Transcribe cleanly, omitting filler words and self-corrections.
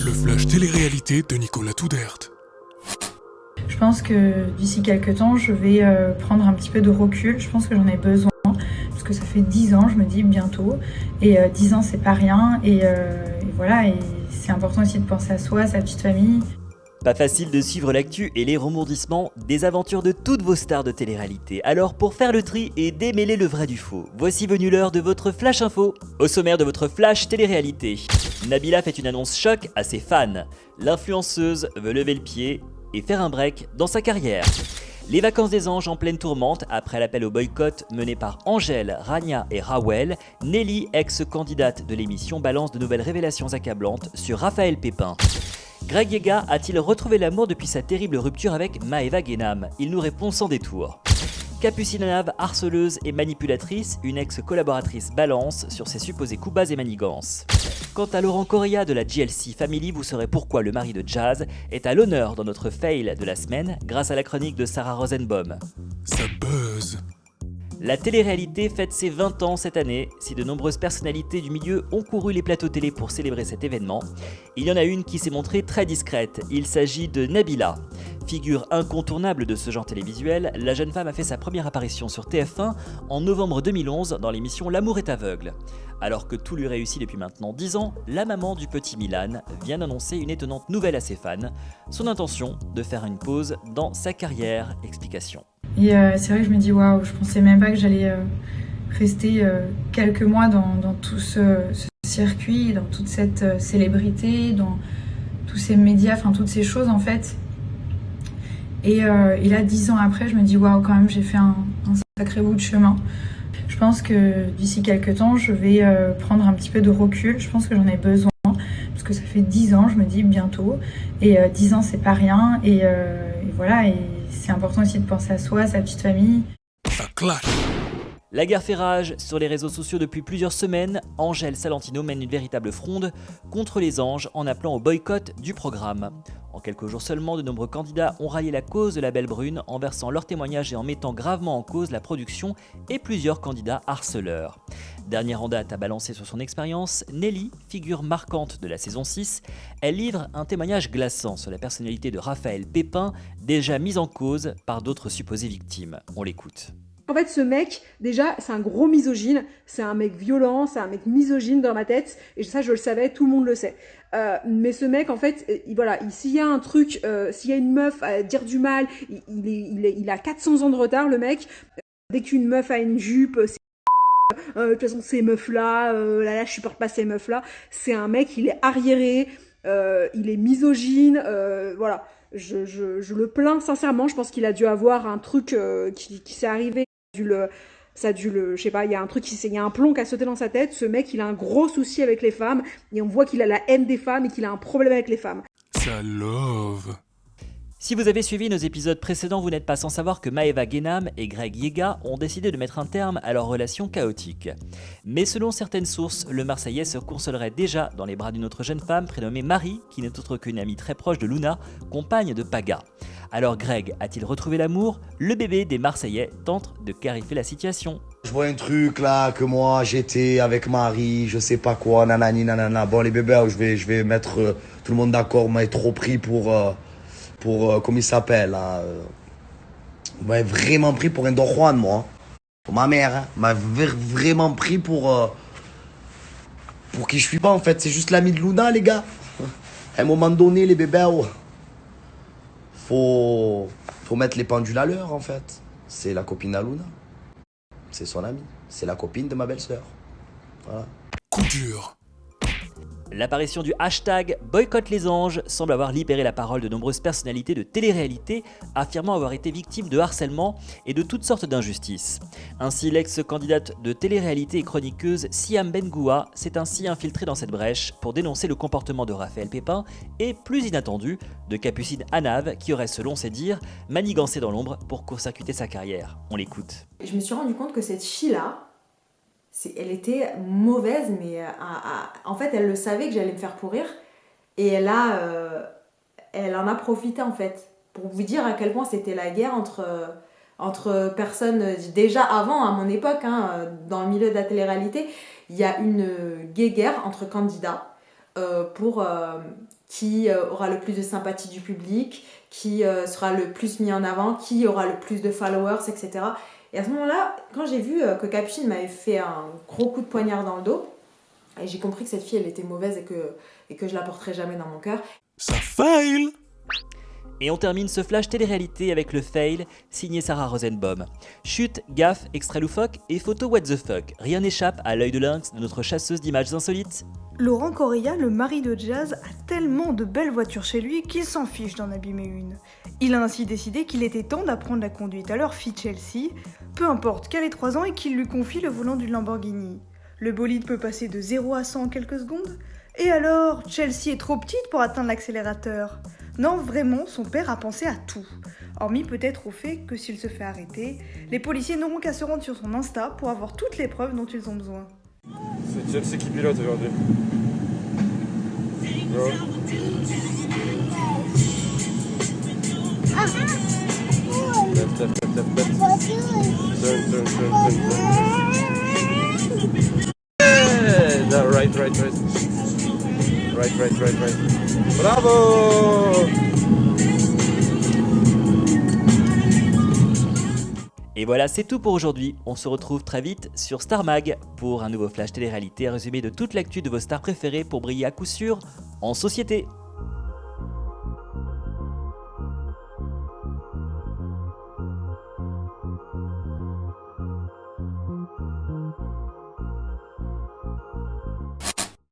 Le flash télé-réalité de Nicolas Toudert. Je pense que d'ici quelques temps, je vais prendre un petit peu de recul. Je pense que j'en ai besoin, parce que ça fait 10 ans, je me dis, bientôt. Et 10 ans, c'est pas rien. Et voilà, et c'est important aussi de penser à soi, à sa petite famille. Pas facile de suivre l'actu et les rebondissements des aventures de toutes vos stars de télé-réalité. Alors pour faire le tri et démêler le vrai du faux, voici venue l'heure de votre Flash Info. Au sommaire de votre Flash télé-réalité, Nabila fait une annonce choc à ses fans. L'influenceuse veut lever le pied et faire un break dans sa carrière. Les vacances des anges en pleine tourmente après l'appel au boycott mené par Angèle, Rania et Rawel, Nelly, ex-candidate de l'émission, balance de nouvelles révélations accablantes sur Raphaël Pépin. Greg Yega a-t-il retrouvé l'amour depuis sa terrible rupture avec Maëva Guénam? Il nous répond sans détour. Capucine Anav, harceleuse et manipulatrice, une ex-collaboratrice balance sur ses supposés coups bas et manigances. Quant à Laurent Correa de la GLC Family, vous saurez pourquoi le mari de Jazz est à l'honneur dans notre fail de la semaine grâce à la chronique de Sarah Rosenbaum. Ça buzz. La télé-réalité fête ses 20 ans cette année. Si de nombreuses personnalités du milieu ont couru les plateaux télé pour célébrer cet événement, il y en a une qui s'est montrée très discrète. Il s'agit de Nabila. Figure incontournable de ce genre télévisuel, la jeune femme a fait sa première apparition sur TF1 en novembre 2011 dans l'émission L'amour est aveugle. Alors que tout lui réussit depuis maintenant 10 ans, la maman du petit Milan vient d'annoncer une étonnante nouvelle à ses fans, son intention de faire une pause dans sa carrière. Explication. Et c'est vrai que je me dis, waouh, je pensais même pas que j'allais rester quelques mois dans tout ce circuit, dans toute cette célébrité, dans tous ces médias, enfin toutes ces choses en fait. Et là, 10 ans après, je me dis, waouh, quand même, j'ai fait un sacré bout de chemin. Je pense que d'ici quelques temps, je vais prendre un petit peu de recul. Je pense que j'en ai besoin, parce que ça fait 10 ans, je me dis, bientôt. Et 10 ans, c'est pas rien. Et voilà, et c'est important aussi de penser à soi, à sa petite famille. Ça clash. La guerre fait rage sur les réseaux sociaux depuis plusieurs semaines. Angèle Salentino mène une véritable fronde contre les anges en appelant au boycott du programme. En quelques jours seulement, de nombreux candidats ont rallié la cause de la Belle Brune en versant leurs témoignages et en mettant gravement en cause la production et plusieurs candidats harceleurs. Dernière en date à balancer sur son expérience, Nelly, figure marquante de la saison 6, elle livre un témoignage glaçant sur la personnalité de Raphaël Pépin, déjà mise en cause par d'autres supposées victimes. On l'écoute. En fait, ce mec, déjà, c'est un gros misogyne, c'est un mec violent, c'est un mec misogyne dans ma tête, et ça, je le savais, tout le monde le sait. Mais ce mec, en fait, s'il y a un truc, s'il y a une meuf à dire du mal, il a 400 ans de retard, le mec. Dès qu'une meuf a une jupe, c'est de toute façon, ces meufs-là, je supporte pas ces meufs-là. C'est un mec, il est arriéré, il est misogyne, voilà. Je le plains sincèrement, je pense qu'il a dû avoir un truc qui s'est arrivé. Je sais pas, il y a un plomb qui a sauté dans sa tête. Ce mec, il a un gros souci avec les femmes et on voit qu'il a la haine des femmes et qu'il a un problème avec les femmes. Ça love. Si vous avez suivi nos épisodes précédents, vous n'êtes pas sans savoir que Maëva Guénam et Greg Yega ont décidé de mettre un terme à leur relation chaotique. Mais selon certaines sources, le Marseillais se consolerait déjà dans les bras d'une autre jeune femme prénommée Marie, qui n'est autre qu'une amie très proche de Luna, compagne de Paga. Alors Greg a-t-il retrouvé l'amour? Le bébé des Marseillais tente de clarifier la situation. Je vois un truc là, que moi j'étais avec Marie, je sais pas quoi, nanani nanana. Bon les bébés, je vais mettre tout le monde d'accord, mais trop pris pour comment il s'appelle là, ouais, vraiment pris pour un Don Juan moi. Pour ma mère, hein, m'a vraiment pris pour qui je suis pas en fait, c'est juste l'ami de Luna les gars. À un moment donné les bébés, faut mettre les pendules à l'heure en fait. C'est la copine à Luna. C'est son amie, c'est la copine de ma belle-sœur. Voilà. Coup dur. L'apparition du hashtag Boycott les anges semble avoir libéré la parole de nombreuses personnalités de télé-réalité affirmant avoir été victimes de harcèlement et de toutes sortes d'injustices. Ainsi, l'ex-candidate de télé-réalité et chroniqueuse Siam Bengoua s'est ainsi infiltrée dans cette brèche pour dénoncer le comportement de Raphaël Pépin et, plus inattendu, de Capucine Anav qui aurait, selon ses dires, manigancé dans l'ombre pour court-circuiter sa carrière. On l'écoute. Je me suis rendu compte que cette fille-là, elle était mauvaise, mais en fait, elle le savait que j'allais me faire pourrir. Et elle en a profité, en fait. Pour vous dire à quel point c'était la guerre entre personnes. Déjà avant, à mon époque, dans le milieu de la télé-réalité, il y a une guerre entre candidats. pour qui aura le plus de sympathie du public, qui sera le plus mis en avant, qui aura le plus de followers, etc. Et à ce moment-là, quand j'ai vu que Capucine m'avait fait un gros coup de poignard dans le dos, et j'ai compris que cette fille, elle était mauvaise et que je la porterai jamais dans mon cœur. Ça fail. Et on termine ce flash télé-réalité avec le fail, signé Sarah Rosenbaum. Chute, gaffe, extrait loufoque et photo what the fuck. Rien n'échappe à l'œil de lynx de notre chasseuse d'images insolites. Laurent Correia, le mari de Jazz, a tellement de belles voitures chez lui qu'il s'en fiche d'en abîmer une. Il a ainsi décidé qu'il était temps d'apprendre la conduite à leur fille Chelsea, peu importe qu'elle ait 3 ans et qu'il lui confie le volant d'une Lamborghini. Le bolide peut passer de 0 à 100 en quelques secondes. Et alors, Chelsea est trop petite pour atteindre l'accélérateur. Non, vraiment, son père a pensé à tout. Hormis peut-être au fait que s'il se fait arrêter, les policiers n'auront qu'à se rendre sur son Insta pour avoir toutes les preuves dont ils ont besoin. C'est Chelsea qui pilote aujourd'hui. Go. Left, left, left, left, left. Turn, turn, turn, turn, turn. Yeah! No, right, right, right. Right, right, right, right. Bravo! Et voilà, c'est tout pour aujourd'hui. On se retrouve très vite sur Star Mag pour un nouveau flash télé-réalité résumé de toute l'actu de vos stars préférées pour briller à coup sûr en société.